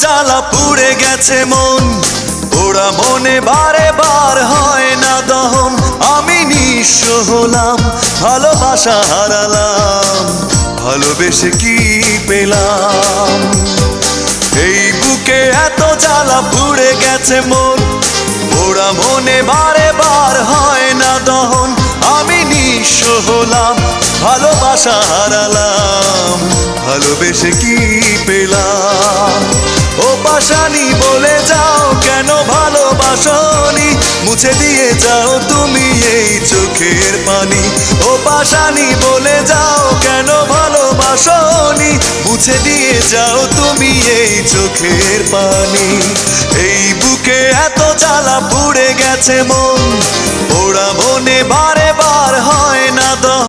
জ্বালা পুড়ে গেছে মন, ওরা মনে বারে বার হয় না দহন। আমি নিঃস্ব হলাম, ভালোবাসা হারালাম, ভালোবেসে কি পেলাম? এই বুকে এত জ্বালা পুড়ে গেছে মন, ওরা মনে বারে বার হয় না দহন। আমি নিঃস্ব হলাম, ভালোবাসা হারালাম, ভালোবেসে কি পেলাম? ও পাশানি বলে যাও কেন ভালোবাসনি, মুছে দিয়ে যাও তুমি এই চোখের পানি। ও পাশানি বলে যাও কেন ভালোবাসনি, মুছে দিয়ে যাও তুমি এই চোখের পানি। এই বুকে এত জ্বালা পুড়ে গেছে মন, ওরা মনে বারে বার হয় না।